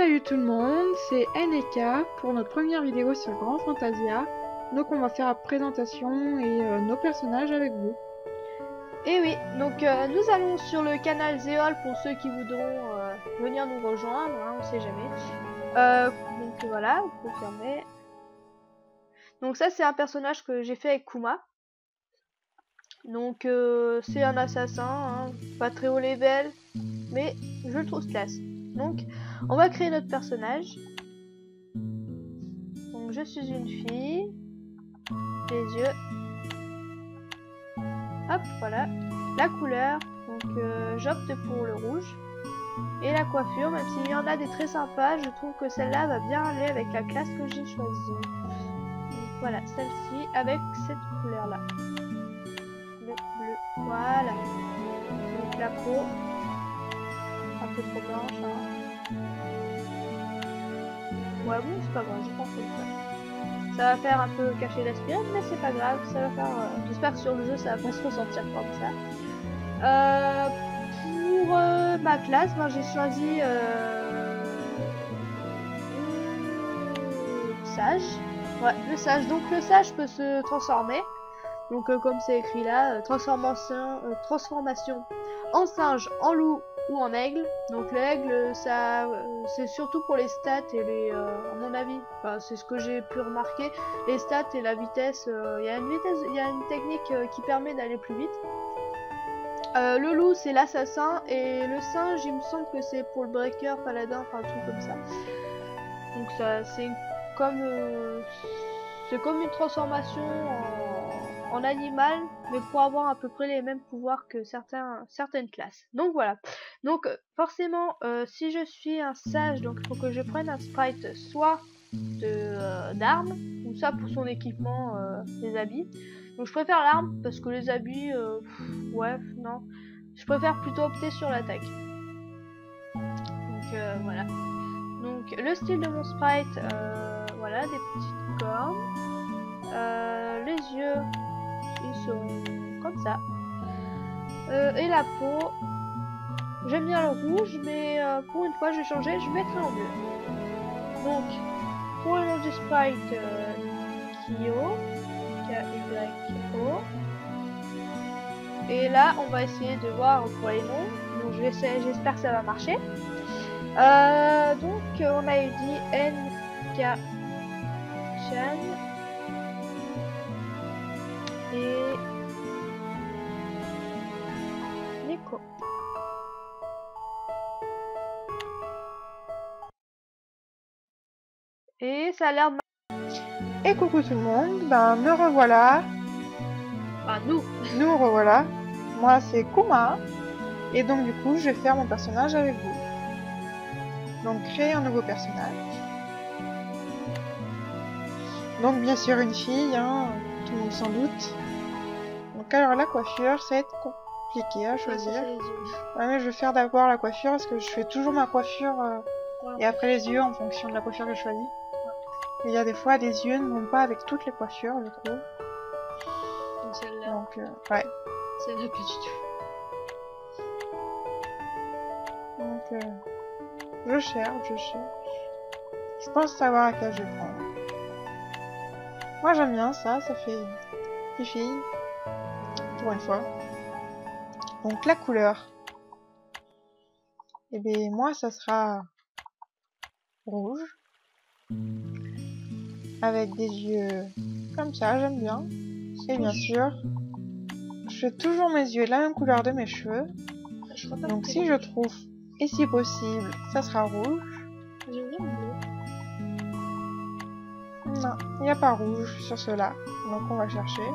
Salut tout le monde, c'est NK pour notre première vidéo sur Grand Fantasia. Donc on va faire la présentation et nos personnages avec vous. Et oui, donc nous allons sur le canal Zéol pour ceux qui voudront venir nous rejoindre, hein, on sait jamais. Donc voilà, vous confirmez. Donc ça c'est un personnage que j'ai fait avec Kuma. Donc c'est un assassin, hein, pas très haut level, mais je le trouve classe. Donc on va créer notre personnage. Donc je suis une fille, les yeux. Hop, voilà. La couleur, donc j'opte pour le rouge. Et la coiffure, même s'il y en a des très sympas, je trouve que celle-là va bien aller avec la classe que j'ai choisie. Donc voilà, celle-ci avec cette couleur-là. Le bleu, voilà. Donc la peau, un peu trop blanche. Hein. Ouais, bon, c'est pas grave, je pense que ça. Ça va faire un peu cacher l'aspirine, mais c'est pas grave, ça va faire... J'espère que sur le jeu, ça va pas se ressentir comme ça. Pour ma classe, ben, j'ai choisi sage. Ouais, le sage. Donc le sage peut se transformer. Donc comme c'est écrit là, transformation en singe, en loup ou en aigle. Donc l'aigle, ça, c'est surtout pour les stats et les, à mon avis, enfin, c'est ce que j'ai pu remarquer, les stats et la vitesse. Il y a une technique qui permet d'aller plus vite. Le loup c'est l'assassin et le singe il me semble que c'est pour le breaker, paladin, enfin un truc comme ça. Donc ça c'est comme une transformation en animal, mais pour avoir à peu près les mêmes pouvoirs que certaines classes. Donc voilà. Donc forcément si je suis un sage, donc il faut que je prenne un sprite soit d'armes ou ça pour son équipement, des habits. Donc je préfère l'arme parce que les habits, ouais, non. Je préfère plutôt opter sur l'attaque. Donc voilà. Donc le style de mon sprite, voilà, des petites cornes. Les yeux, ils sont comme ça. Et la peau, j'aime bien le rouge, mais pour une fois je vais changer, je mettrai en bleu. Donc pour le nom du sprite, Kyo. K-Y-O. Et là, on va essayer de voir pour les noms. Donc, j'espère que ça va marcher. Donc, on a dit NK Chan et Nico. Et ça a l'air de... Et coucou tout le monde, ben me revoilà. Enfin, nous revoilà. Moi c'est Kuma. Et donc du coup je vais faire mon personnage avec vous. Donc créer un nouveau personnage. Donc bien sûr une fille, hein, tout le monde sans doute. Donc alors la coiffure, ça va être compliqué à choisir. Ouais, mais je vais faire d'abord la coiffure parce que je fais toujours ma coiffure et après les yeux en fonction de la coiffure que je choisis. Il y a des fois des yeux ne vont pas avec toutes les coiffures, je trouve. Donc celle-là. Donc ouais. Celle-là pas du tout. Donc je cherche. Je pense savoir laquelle je vais prendre. Moi j'aime bien ça, ça fait des filles. Pour une fois. Donc la couleur. Et bien moi ça sera rouge. Avec des yeux comme ça, j'aime bien. Et bien sûr, je fais toujours mes yeux de la même couleur de mes cheveux. Donc si je trouve, et si possible, ça sera rouge. J'aime bien le bleu. Non, il n'y a pas rouge sur ceux-là. Donc on va chercher.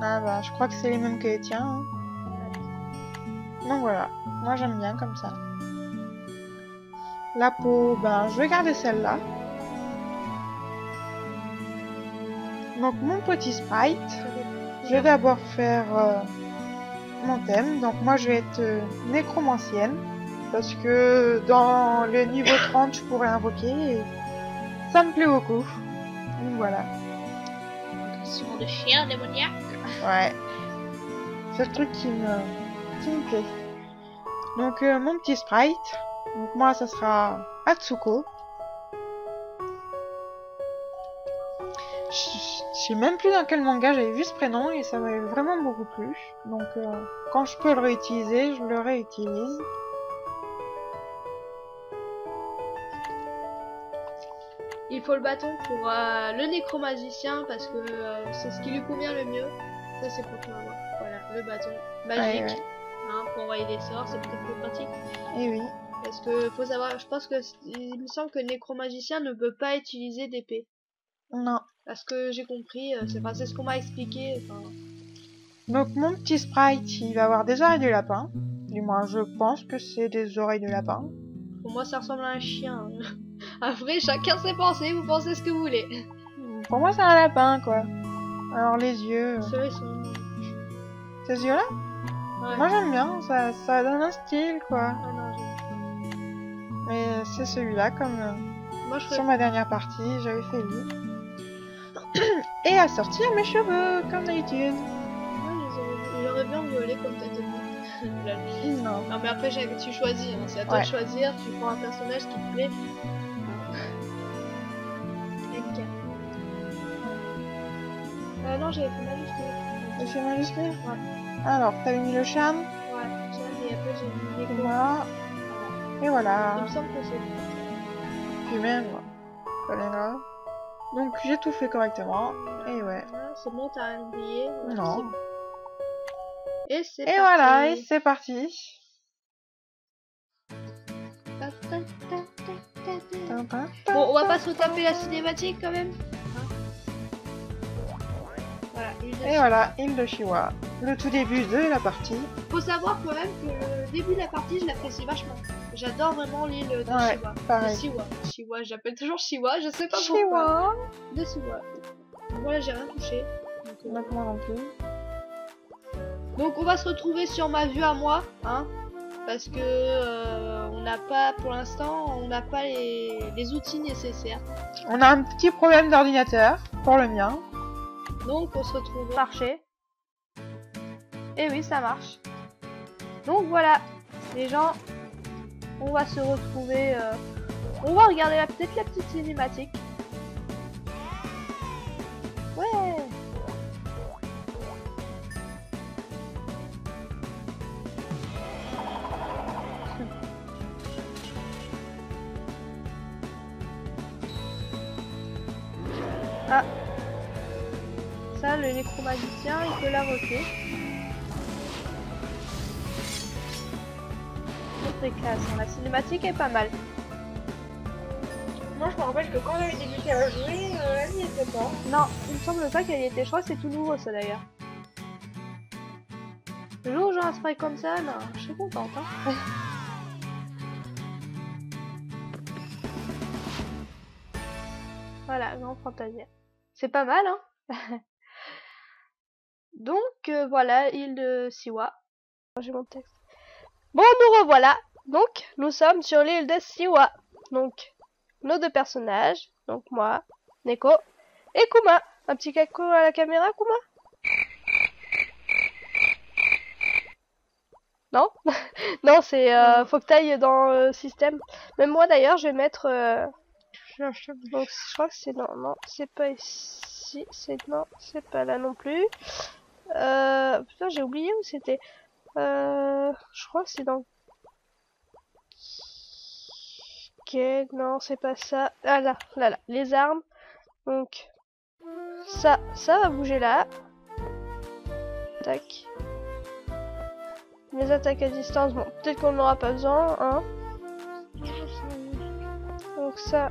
Ah bah je crois que c'est les mêmes que les tiens. Hein. Donc voilà, moi j'aime bien comme ça. La peau, ben je vais garder celle-là. Donc mon petit sprite, je vais d'abord faire mon thème. Donc moi je vais être nécromancienne. Parce que dans le niveau 30 je pourrais invoquer et ça me plaît beaucoup. Donc voilà. Son de chien démoniaque. Ouais. C'est le truc qui me plaît. Donc mon petit sprite. Donc moi, ça sera Atsuko. Je sais même plus dans quel manga j'avais vu ce prénom et ça m'avait vraiment beaucoup plu. Donc quand je peux le réutiliser, je le réutilise. Il faut le bâton pour le nécromagicien parce que c'est ce qui lui convient le mieux. Ça c'est pour toi. Voilà, le bâton magique. Ouais. Hein, pour envoyer des sorts, c'est peut-être plus pratique. Et oui. Parce que faut savoir, je pense que il me semble que le nécromagicien ne peut pas utiliser d'épée. Non. Parce que j'ai compris, c'est ce qu'on m'a expliqué. Donc mon petit sprite, il va avoir des oreilles de lapin. Du moins, je pense que c'est des oreilles de lapin. Pour moi, ça ressemble à un chien. Après, chacun ses pensées, vous pensez ce que vous voulez. Pour moi, c'est un lapin, quoi. Alors les yeux... Ceux-là, ils sont... Ces yeux-là? Ouais. Moi j'aime bien, ça donne un style, quoi. Ah non, j'aime. Mais c'est celui-là, comme Moi, je sur ma dernière partie, j'avais fait lui. Et à sortir mes cheveux, comme d'habitude. J'aurais bien violé comme t'as dit. Non. Non, mais après, tu choisis. Hein. C'est à toi de choisir. Tu prends un personnage qui te plaît. Non, j'avais fait majuscule. Tu fais majuscule? Ouais. Alors, t'avais mis le Chan? Ouais, Chan, et après j'ai mis les voilà. Et voilà. Il me semble que c'est Puis même, pas bien grave. Donc j'ai tout fait correctement. Et ouais. C'est bon, t'as rien oublié. Non. Bon. Et c'est parti. Voilà, et c'est parti. Bon, on va pas se taper la cinématique quand même. Voilà, et voilà, île de Shiwa. Le tout début de la partie. Faut savoir quand même que le début de la partie, je l'apprécie vachement. J'adore vraiment l'île de Shiwa. Pareil. De Shiwa. Shiwa, j'appelle toujours Shiwa, je sais pas Shiwa. pourquoi. De Shiwa. Voilà, j'ai rien touché. Donc moi non plus. Donc on va se retrouver sur ma vue à moi, hein. Parce que on n'a pas, pour l'instant, on n'a pas les outils nécessaires. On a un petit problème d'ordinateur, pour le mien. Donc on se retrouve au marché. Et oui, ça marche. Donc voilà, les gens, on va se retrouver. On va regarder peut-être la petite cinématique. Ouais. Ah. Ça, le nécromagicien, il peut l'invoquer. C'est classe, hein. La cinématique est pas mal. Moi je me rappelle que quand j'avais débuté à jouer, elle n'y était pas. Non, il me semble pas qu'elle y était. Je crois que c'est tout nouveau ça d'ailleurs. Le jour où j'ai un spray comme ça, non, je suis contente. Hein. Voilà, Grand Fantasia. C'est pas mal, hein. Donc voilà, île de Siwa. J'ai mon texte. Bon, nous revoilà. Donc, nous sommes sur l'île de Siwa. Donc, nos deux personnages. Donc, moi, Neko et Kuma. Un petit caco à la caméra, Kuma? Non? Non, c'est... faut que t'ailles dans le système. Même moi, d'ailleurs, je vais mettre... Donc, je crois que c'est... Non, c'est pas ici. Non, c'est pas là non plus. Putain, j'ai oublié où c'était. Je crois que c'est dans... Ok, non, c'est pas ça. Ah là, les armes. Donc, ça va bouger là. Tac. Les attaques à distance, bon, peut-être qu'on n'aura pas besoin, hein. Donc ça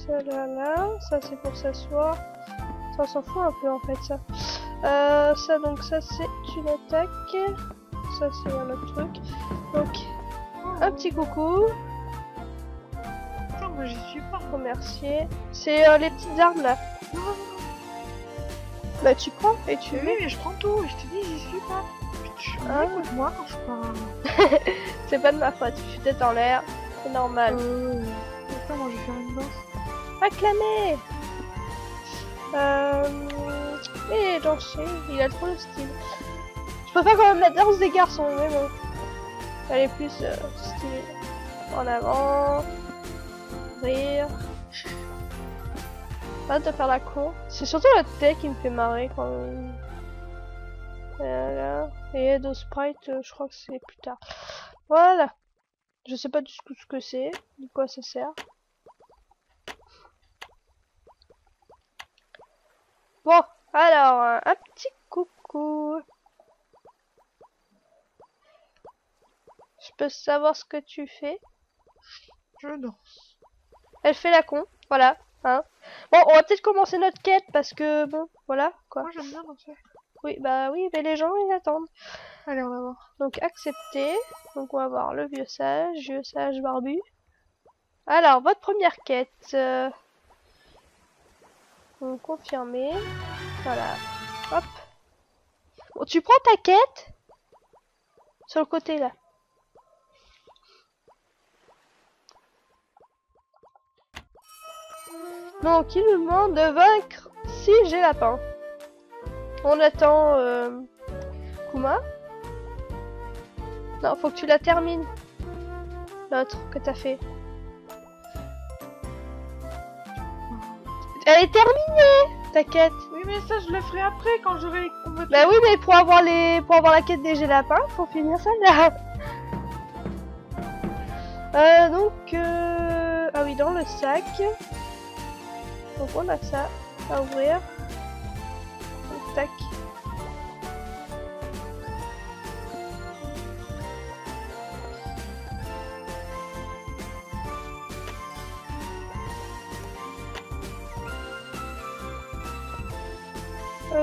là, ça c'est pour s'asseoir. Ça, on s'en fout un peu en fait, ça. Ça, donc ça c'est une attaque. Ça c'est un autre truc. Donc, un petit coucou. Non, moi j'y suis pas. Remercier. C'est les petites armes là. Bah tu prends et tu... Oui, mais je prends tout, je te dis, j'y suis pas. Écoute-moi quand je parle. C'est pas de ma faute, je suis tête en l'air, c'est normal. Attends, moi je vais faire une danse. Acclamez. Et danser, il a trop le style. Je préfère quand même la danse des garçons, mais bon. Elle est plus stylée. En avant. Rire. Arrête de faire la con. C'est surtout la tête qui me fait marrer quand même. Voilà. Et aide au sprite, je crois que c'est plus tard. Voilà. Je sais pas du tout ce que c'est, de quoi ça sert. Bon, alors, un petit coucou. Je peux savoir ce que tu fais? Je danse. Elle fait la con, voilà. Hein. Bon, on va peut-être commencer notre quête parce que, bon, voilà, quoi. Moi j'aime bien danser. Oui, bah oui, mais les gens, ils attendent. Allez, on va voir. Donc, accepter. Donc, on va voir le vieux sage barbu. Alors, votre première quête. Donc, confirmer. Voilà. Hop. Bon, tu prends ta quête sur le côté, là. Donc, il nous demande de vaincre 6 G lapins. On attend Kuma. Non, faut que tu la termines. L'autre que t'as fait. Elle est terminée, ta quête. Oui, mais ça, je le ferai après quand j'aurai combattu. Bah oui, mais pour avoir la quête des G lapins, faut finir ça là. Ah oui, dans le sac. Donc on a ça à ouvrir. Donc, tac.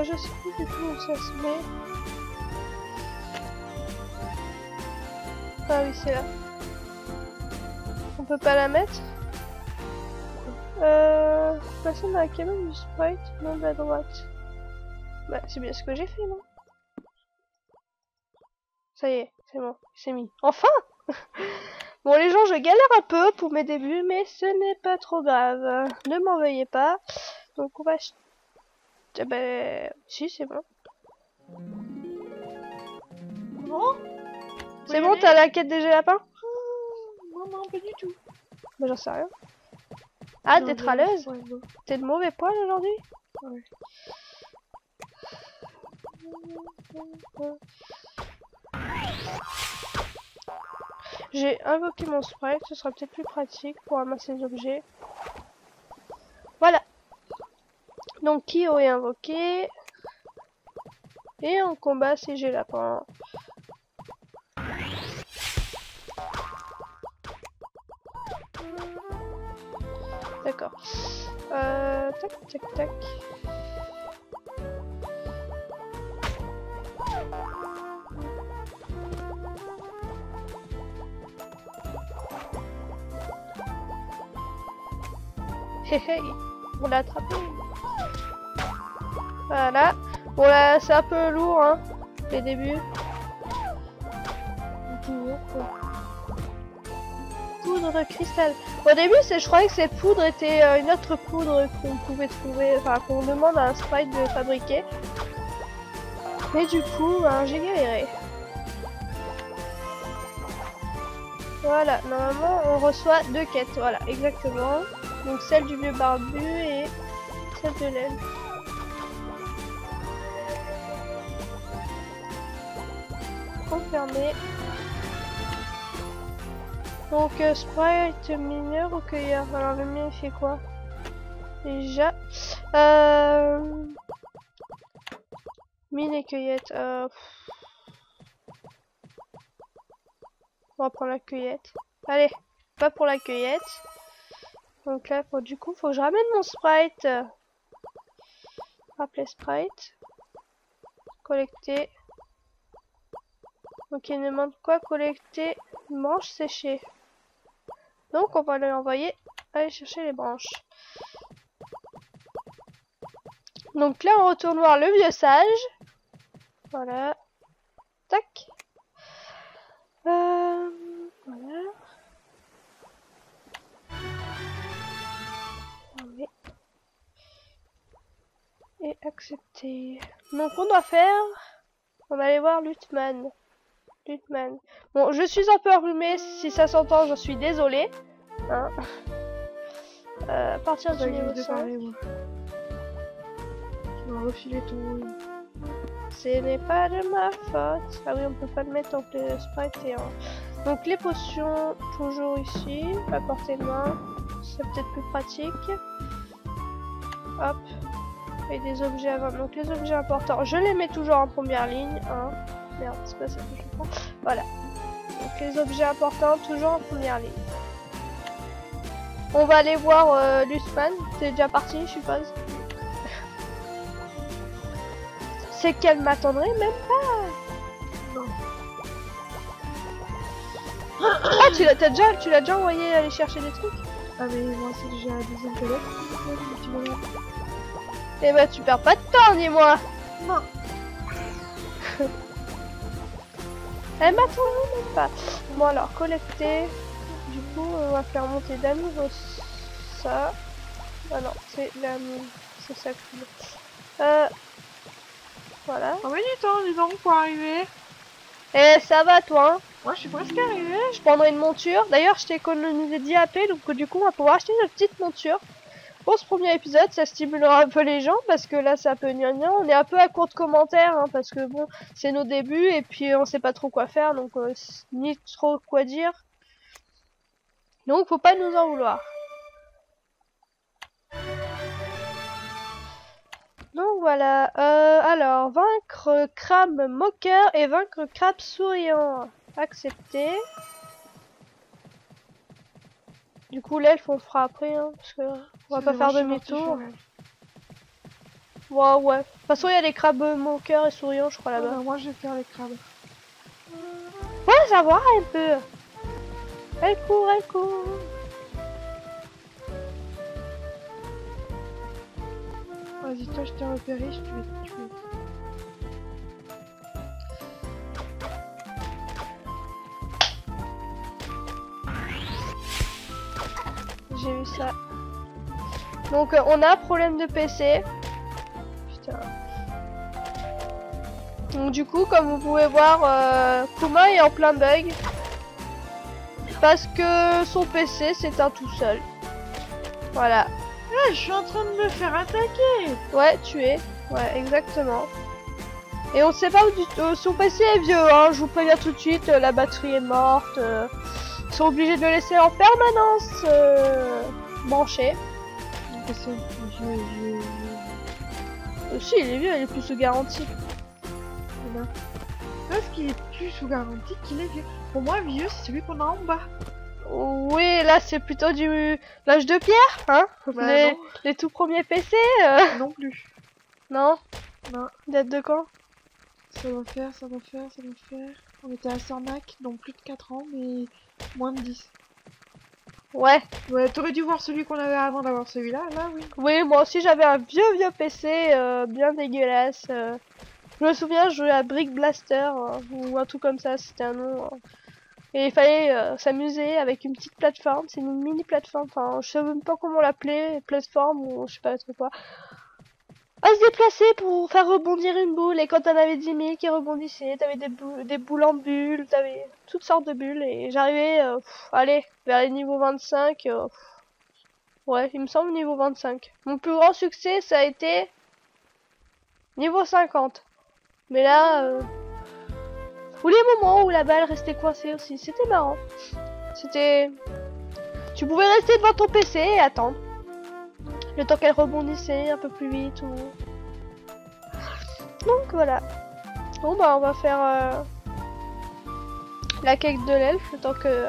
Je sais plus du tout où ça se met. Ah oui, c'est là. On peut pas la mettre. Passer dans la cabine du sprite, non de la droite. Bah, c'est bien ce que j'ai fait, non? Ça y est, c'est bon, c'est mis. Enfin! Bon, les gens, je galère un peu pour mes débuts, mais ce n'est pas trop grave. Ne m'en veuillez pas. Donc, on va... Ah bah... Si, c'est bon. Bon. C'est bon, t'as la quête des lapins? Non, non, pas du tout. Bah, j'en sais rien. Ah, t'es traleuse? T'es de mauvais poil aujourd'hui? Ouais. J'ai invoqué mon sprite, ce sera peut-être plus pratique pour ramasser les objets. Voilà. Donc Kyo est invoqué. Et on combat ces G lapins. D'accord. Tac, tac, tac. Hé hé, on l'a attrapé. Voilà. Bon là, c'est un peu lourd, hein, les débuts. Poudre cristal. Au début, je croyais que cette poudre était une autre poudre qu'on pouvait trouver, enfin qu'on demande à un sprite de fabriquer. Mais du coup, ben, j'ai galéré. Voilà, normalement on reçoit 2 quêtes, voilà, exactement. Donc celle du vieux barbu et celle de l'aile. Confirmé. Donc sprite mineur ou cueilleur. Alors le mien il fait quoi? Déjà. Mine et cueillette. On va prendre la cueillette. Allez, pas pour la cueillette. Donc là, du coup, faut que je ramène mon sprite. Rappeler sprite. Collecter. Ok, il nous demande quoi? Collecter branches séchées. Donc on va lui envoyer aller chercher les branches. Donc là, on retourne voir le vieux sage. Voilà. Tac. Voilà. Et accepter. Donc on doit faire... On va aller voir Lutman. Lutman. Bon, je suis un peu enrhumée, si ça s'entend, je suis désolée. Hein. À partir du niveau 5. Je vais refiler ton... Ce n'est pas de ma faute. Ah oui, on peut pas le mettre en le sprite et en... Donc les potions, toujours ici, à portée de main. C'est peut-être plus pratique. Hop. Et des objets avant. Donc les objets importants, je les mets toujours en première ligne. Hein. Merde, c'est pas ça que je prends. Voilà. Donc les objets importants, toujours en première ligne. On va aller voir Lutman. C'est déjà parti, je suppose. C'est qu'elle m'attendrait même pas. Non. Ah, tu l'as déjà envoyé aller chercher des trucs? Ah mais moi c'est déjà la deuxième toilette. Eh ben tu perds pas de temps, dis-moi. Non. Elle m'attendrait même pas. Bon alors, collecter. Du coup, on va faire monter d'un niveau ça. Ah non, c'est la... c'est ça que... Voilà. Ah mais du temps, dis donc, pour arriver. Eh, ça va toi, hein? Moi je suis presque arrivée. Je prendrai une monture. D'ailleurs, je t'ai économisé 10 AP, donc du coup, on va pouvoir acheter une petite monture. Pour ce premier épisode, ça stimulera un peu les gens, parce que là, c'est un peu gnangnan. On est un peu à court de commentaires, hein, parce que bon, c'est nos débuts, et puis on sait pas trop quoi faire, donc ni trop quoi dire. Donc, faut pas nous en vouloir. Donc voilà, alors, vaincre crabe moqueur et vaincre crabe souriant. Accepter. Du coup, l'elfe, on le fera après, hein, parce que on va pas faire demi-tour. Ouais, ouais. De toute façon, il y a des crabes moqueurs et souriants, je crois, là-bas. Moi, je vais faire les crabes. Ouais, ça va un peu. Elle court, elle court. Vas-y, toi, je t'ai repéré, je te vais te tuer. J'ai vu ça. Donc, on a un problème de PC. Putain. Donc, du coup, comme vous pouvez voir, Kuma est en plein bug. Parce que son PC s'éteint tout seul. Voilà. Ah, je suis en train de me faire attaquer. Ouais, tu es. Ouais, exactement. Et on sait pas où son PC est vieux, hein. Je vous préviens tout de suite, la batterie est morte. Ils sont obligés de le laisser en permanence branché. Aussi, il est vieux, il est plus sous garantie. Parce qu'il est plus sous garantie qu'il est vieux. Pour moi, vieux, c'est celui qu'on a en bas. Oui, là, c'est plutôt du l'âge de pierre, hein. Bah, les tout premiers PC. Non plus. Non. Non. Date de quand? Ça va faire. On était à Sornac, donc plus de 4 ans, mais moins de 10. Ouais. Ouais, t'aurais dû voir celui qu'on avait avant d'avoir celui-là, là, oui. Oui, moi aussi, j'avais un vieux PC, bien dégueulasse. Je me souviens, je jouais à Brick Blaster, ou un truc comme ça, c'était un nom. Et il fallait s'amuser avec une petite plateforme, c'est une mini plateforme, enfin je sais même pas comment l'appeler, plateforme ou je sais pas trop quoi. À se déplacer pour faire rebondir une boule, et quand t'en avais 10 000 qui rebondissaient, t'avais des boules en bulles, t'avais toutes sortes de bulles, et j'arrivais, allez, vers les niveaux 25, ouais, il me semble niveau 25. Mon plus grand succès, ça a été niveau 50. Mais là... ou les moments où la balle restait coincée aussi, c'était marrant. C'était... Tu pouvais rester devant ton PC et attendre. Le temps qu'elle rebondissait un peu plus vite ou... Donc voilà. Bon bah on va faire la quête de l'elfe, le temps que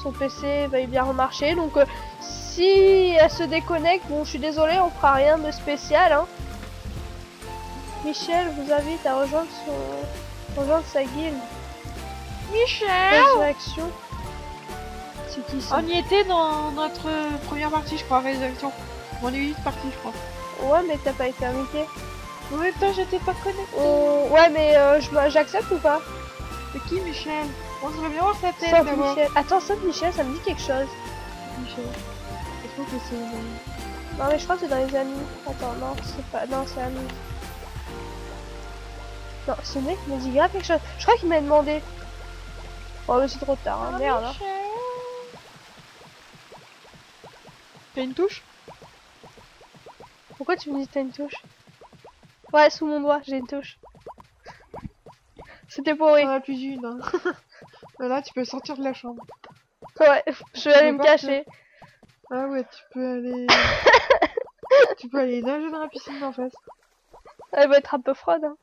son PC va bien remarcher. Donc si elle se déconnecte, bon je suis désolée, on fera rien de spécial. Hein. Michel vous invite à rejoindre sa guilde. Michel! Résurrection. C'est qui ça? On y était dans notre première partie, je crois, résurrection. On est vite parti, je crois. Ouais, mais t'as pas été invité. En même temps, j'étais pas connectée. Ouais, mais j'accepte ou pas? C'est qui, Michel? On devrait bien voir sa tête Sauf d'abord. Michel. Attends, Sauf Michel, ça me dit quelque chose. Michel. Je trouve que c'est... Non, mais je crois que c'est dans les amis. Attends, non, c'est pas... Non, c'est amis. Non, c'est vrai qu'il m'a dit grave quelque chose. Je crois qu'il m'a demandé. Oh, mais c'est trop tard, hein. Merde. Hein. T'as une touche? Pourquoi tu me dis que t'as une touche? Ouais, sous mon doigt, j'ai une touche. C'était pour rire. On a plus d'une. Hein. Là, tu peux sortir de la chambre. Ouais, je vais aller me cacher. Ah ouais, tu peux aller... tu peux aller nager dans la piscine d'en face. Elle va être un peu froide. Hein.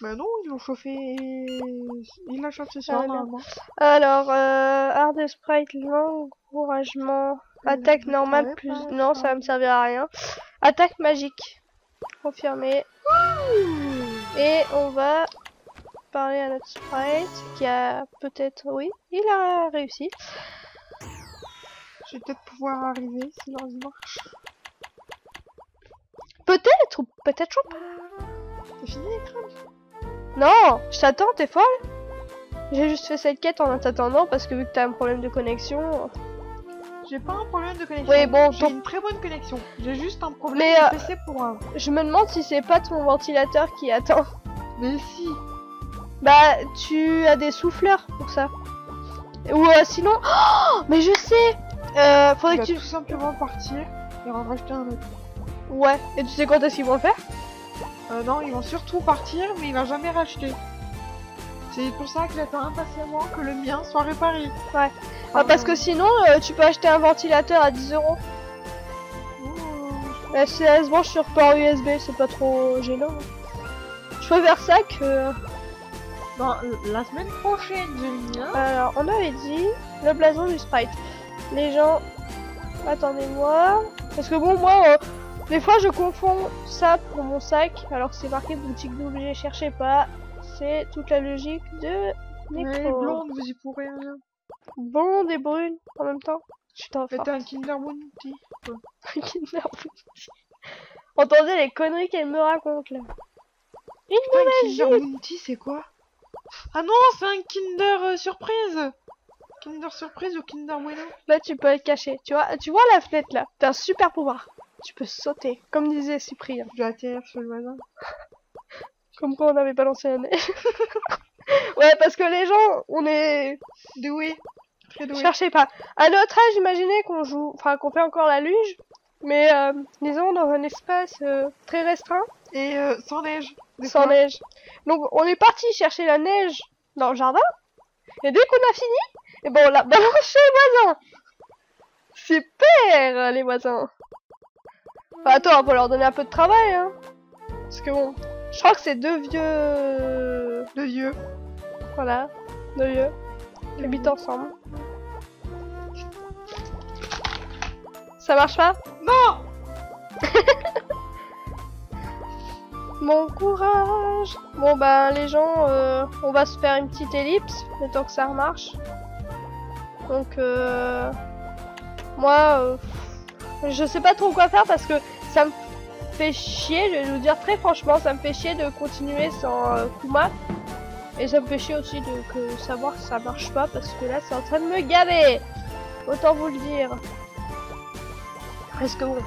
Bah non, ils l'ont chauffé... Ils la chauffent ce soir, Ah, normalement. Alors, hard sprite, encouragement, attaque normale ouais, plus... pas Non, ça va me servir à rien. Attaque magique. Confirmé. Et on va parler à notre sprite qui a peut-être... Oui, il a réussi. Je vais peut-être pouvoir arriver si l'ordi marche. Peut-être ou peut-être pas. C'est fini l'écran? Non, je t'attends, t'es folle? J'ai juste fait cette quête en t'attendant parce que vu que t'as un problème de connexion... J'ai pas un problème de connexion. Oui, bon, j'ai une très bonne connexion. J'ai juste un problème Mais, de PC pour un. je me demande si c'est pas ton ventilateur qui attend. Mais si. Bah, tu as des souffleurs pour ça. Ou sinon... Oh, mais je sais. Faudrait que tu... tout simplement partir et en racheter un autre. Ouais, et tu sais quand est-ce qu'ils vont le faire? Non, ils vont surtout partir, mais il va jamais racheter. C'est pour ça que j'attends impatiemment que le mien soit réparé. Ouais. Ah, parce que sinon, tu peux acheter un ventilateur à 10 €. Elle se branche sur port USB, c'est pas trop gênant. Je préfère ça que... Dans la semaine prochaine, j'ai le mien. Alors, on avait dit le blason du sprite. Les gens... Attendez-moi. Parce que bon, moi, des fois, je confonds ça pour mon sac, alors que c'est marqué boutique d'objets, cherchez pas. C'est toute la logique de... Mais blonde, vous y pourrez rien. Blonde et brune en même temps. Je suis trop forte. Faites un Kinder Bounty. Un Kinder Bounty. Entendez les conneries qu'elle me raconte là. Une Kinder nouvelle Bounty, c'est quoi? Ah non, c'est un Kinder Surprise. Kinder Surprise ou Kinder Bueno. Là, tu peux être caché. Tu vois la fenêtre là. T'as un super pouvoir. Tu peux sauter, comme disait Cyprien. Je vais atterrir sur le voisin. Comme quoi on n'avait pas lancé la neige. Ouais, parce que les gens, on est doués. Très doués. Cherchez pas. À notre âge, imaginez qu'on joue, enfin qu'on fait encore la luge, mais disons dans un espace très restreint. Et sans neige. Sans neige. Donc on est parti chercher la neige dans le jardin. Et dès qu'on a fini, et ben on l'a balancé les voisins. Super les voisins. Enfin, attends, on va leur donner un peu de travail, hein. Parce que bon, je crois que c'est deux vieux. Deux vieux. Voilà, deux vieux. Ils habitent ensemble. Ça marche pas? Non. Mon courage. Bon bah les gens, on va se faire une petite ellipse le temps que ça remarche. Donc moi, je sais pas trop quoi faire parce que ça me fait chier. Je vais vous dire très franchement, ça me fait chier de continuer sans Kuma. Et ça me fait chier aussi de savoir que ça marche pas parce que là c'est en train de me gaver. Autant vous le dire. Parce que bon,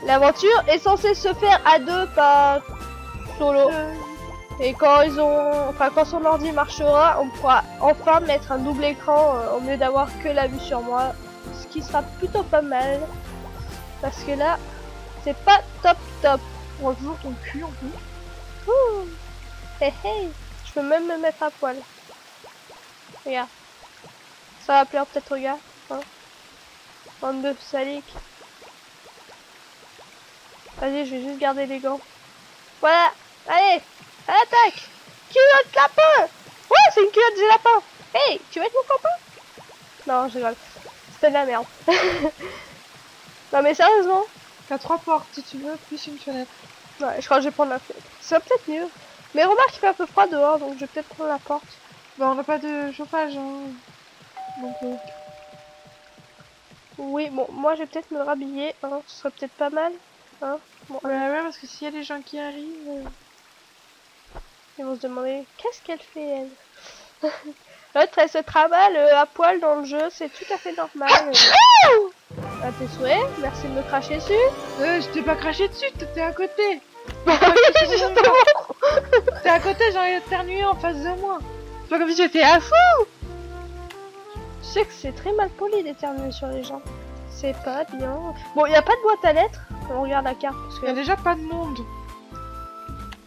l'aventure est censée se faire à deux, pas solo. Et quand quand son ordi marchera, on pourra enfin mettre un double écran au lieu d'avoir que la vue sur moi, ce qui sera plutôt pas mal. Parce que là, c'est pas top top. On voit toujours ton cul en plus. Ouh. Hey hey. Je peux même me mettre à poil. Regarde. Ça va plaire peut-être au gars. Hein. Bande de saliques. Vas-y, je vais juste garder les gants. Voilà. Allez. À l'attaque. Culotte lapin. Ouais, c'est une culotte de lapin. Hey, tu veux être mon copain? Non, je rigole. C'était de la merde. Non mais sérieusement. T'as 3 portes si tu veux, plus une fenêtre. Ouais, je crois que je vais prendre la fenêtre. Ça va peut-être mieux. Mais remarque qu'il fait un peu froid dehors, donc je vais peut-être prendre la porte. Bah on n'a pas de chauffage, hein. Donc oui, bon, moi je vais peut-être me rhabiller, hein. Ce serait peut-être pas mal, hein. Bon, ouais, parce que s'il y a des gens qui arrivent... Ils vont se demander, qu'est-ce qu'elle fait, elle? L'autre, elle se trimballe à poil dans le jeu, c'est tout à fait normal. À tes souhaits, merci de me cracher dessus. Je t'ai pas craché dessus, t'étais à côté. Justement. T'es à côté, j'ai éternué en face de moi. C'est pas comme si j'étais à fou. Tu sais que c'est très mal poli d'éternuer sur les gens. C'est pas bien. Bon, il n'y a pas de boîte à lettres. On regarde la carte parce Il que y a déjà pas de monde.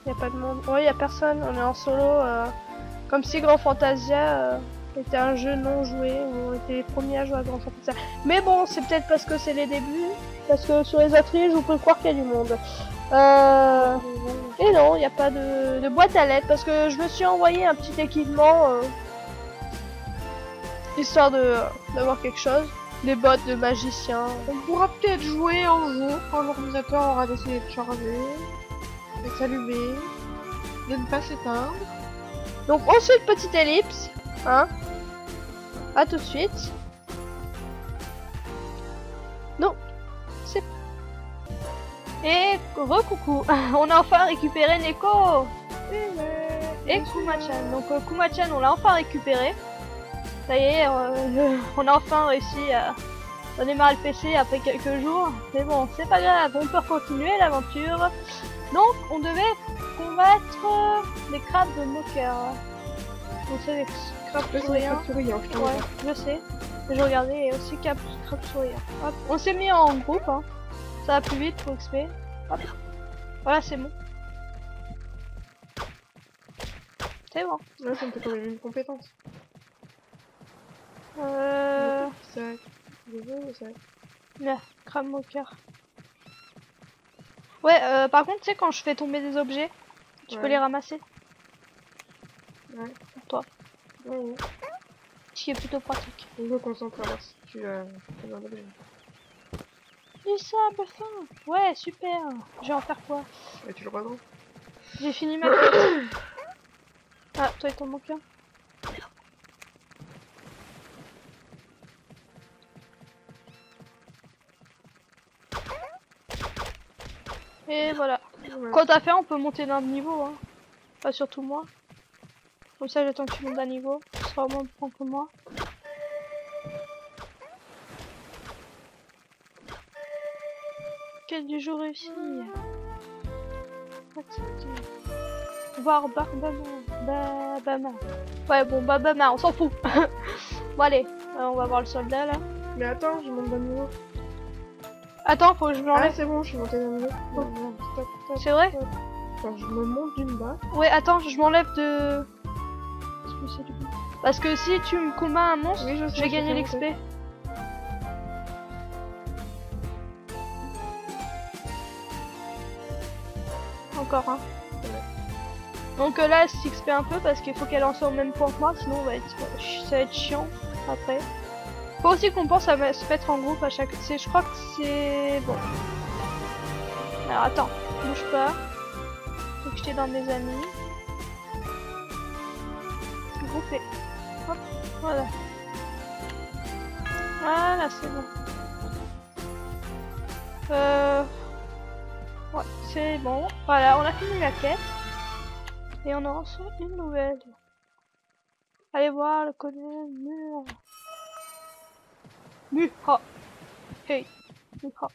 y a pas de monde. Ouais, y a personne. On est en solo. Comme si Grand Fantasia était un jeu non joué. Où on était les premiers à jouer à Grand Fantasia. Mais bon, c'est peut-être parce que c'est les débuts. Parce que sur les autres îles, je peux croire qu'il y a du monde. Et non, il n'y a pas de boîte à lettres. Parce que je me suis envoyé un petit équipement. Histoire d'avoir quelque chose. Des bottes de magicien. On pourra peut-être jouer un jour quand l'ordinateur aura décidé de charger, de s'allumer, de ne pas s'éteindre. Donc ensuite, petite ellipse. Hein. À tout de suite. Non. C'est... Et re-coucou. On a enfin récupéré Neko. Et Kuma-chan. Donc Kuma-chan, on l'a enfin récupéré. Ça y est, on a enfin réussi à redémarrer le PC après quelques jours. Mais bon, c'est pas grave, on peut continuer l'aventure. Donc, on devait combattre les crabes de Mocker. Donc c'est les crabes souriants. Ouais, je sais. Je regardais aussi crabes souriants. Hop, on s'est mis en groupe, hein. Ça va plus vite pour XP. Hop. Voilà, c'est bon. C'est bon. Là, ça me fait quand même une compétence. Sac. Là, crabe moqueur. Ouais, par contre, tu sais, quand je fais tomber des objets, tu peux les ramasser. Ouais. Pour toi. Ouais. Ce qui est plutôt pratique. On me concentre alors si tu as un objet. Du sable fin. Ouais, super. Je vais en faire quoi? Et tu le redrends. J'ai fini ma quête. Ah, toi et ton moqueur. Et voilà. Ouais. Quand t'as fait, on peut monter d'un niveau. Hein. Pas surtout moi. Comme ça, j'attends que tu montes d'un niveau. Tu seras au moins plus grand que moi. Quête du jour réussi. Voir Babama. Ouais, bon, Babama, on s'en fout. Bon, allez, on va voir le soldat là. Mais attends, je monte d'un niveau. Attends, faut que je me Ah, l'enlève. c'est bon, je suis montée d'un niveau. Oh. Non, stop, stop. C'est vrai? Quand je me monte d'une bas. Ouais, attends, je m'enlève de... Parce que si tu me combats un monstre, Oui, je vais gagner l'XP. Encore un. Ouais. Donc là, elle s'XP un peu parce qu'il faut qu'elle en soit au même point que moi, sinon ça va être chiant après. Faut aussi qu'on pense à se mettre en groupe à chaque... Je crois que c'est... Bon. Alors attends, bouge pas. Faut que j'étais dans mes amis. Grouper. Hop, voilà. Voilà, c'est bon. Ouais, c'est bon. Voilà, on a fini la quête. Et on en reçoit une nouvelle. Allez voir le colonel Mur. Muha. Hey. Muha.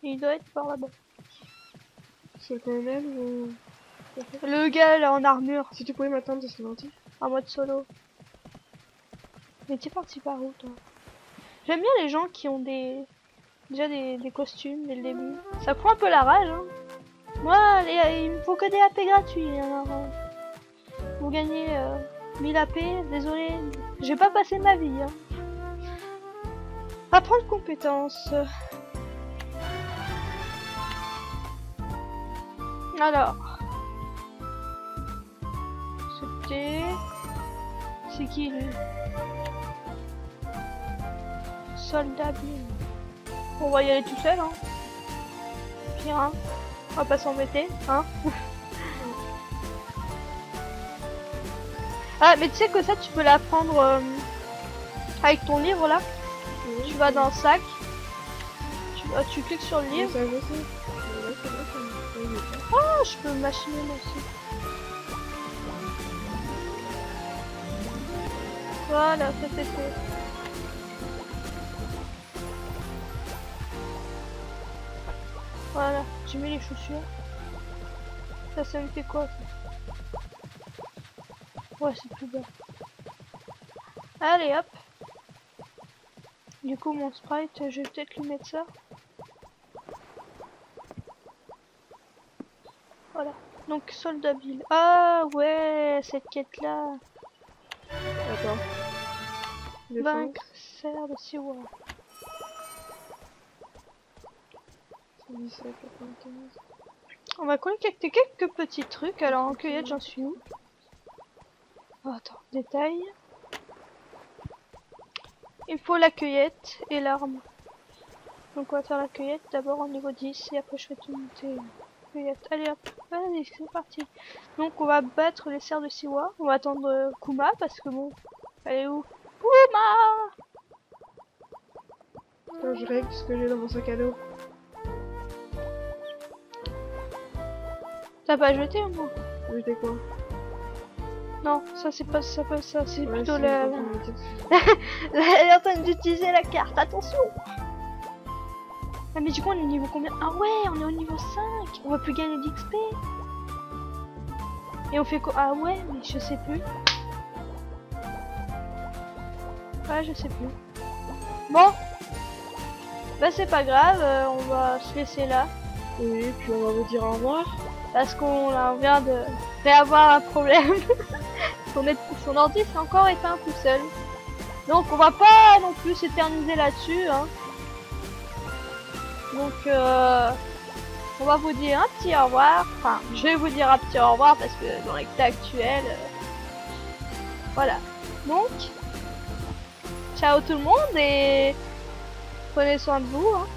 Il doit être par là-bas. C'est le colonel ou... Le gars là en armure. Si tu pouvais m'attendre, ce serait gentil. En mode solo. Mais t'es parti par où toi? J'aime bien les gens qui ont déjà des costumes dès le début. Ça prend un peu la rage hein. Moi il me faut que des AP gratuits alors pour gagner 1000 AP, désolé, je vais pas passer ma vie hein. Apprendre compétences. Alors c'est qui lui? Soldat bien. On va y aller tout seul hein. Pire hein. On va pas s'embêter hein. Ah mais tu sais que ça tu peux l'apprendre avec ton livre là. Tu vas dans le sac. Tu cliques sur le livre. Ah je peux machiner moi aussi. Voilà, ça c'est fait. Voilà, j'ai mis les chaussures. Ça me fait quoi ça? Ouais, c'est plus bas. Allez hop. Du coup mon sprite, je vais peut-être lui mettre ça. Voilà. Donc soldat Bill. Ah ouais, cette quête là. Attends. Vaincre serre de Siwa. 17, 95. On va collecter quelques petits trucs. Alors en cueillette, j'en suis où? Oh, attends, détail. Il faut la cueillette et l'arme. Donc on va faire la cueillette d'abord au niveau 10 et après je vais tout monter. Cueillette. Allez hop, allez, c'est parti. Donc on va battre les cerfs de Siwa. On va attendre Kuma parce que bon, elle est où? Kuma! Attends, je règle ce que j'ai dans mon sac à dos. T'as pas jeté ou non? Jeter quoi? Non, ça c'est pas ça, c'est Ouais, plutôt si, la... attends, on va dire. Elle est en train d'utiliser la carte, attention! Ah mais du coup on est au niveau combien? Ah ouais, on est au niveau 5. On va plus gagner d'XP. Et on fait quoi? Ah ouais, mais je sais plus. Ah je sais plus. Bon. Bah c'est pas grave, on va se laisser là. Oui, puis on va vous dire au revoir. Parce qu'on vient de réavoir un problème. Son ordi s'est encore éteint tout seul. Donc on va pas non plus s'éterniser là-dessus. Hein. Donc on va vous dire un petit au revoir. Enfin, je vais vous dire un petit au revoir parce que dans l'état actuel, voilà. Donc, ciao tout le monde et prenez soin de vous. Hein.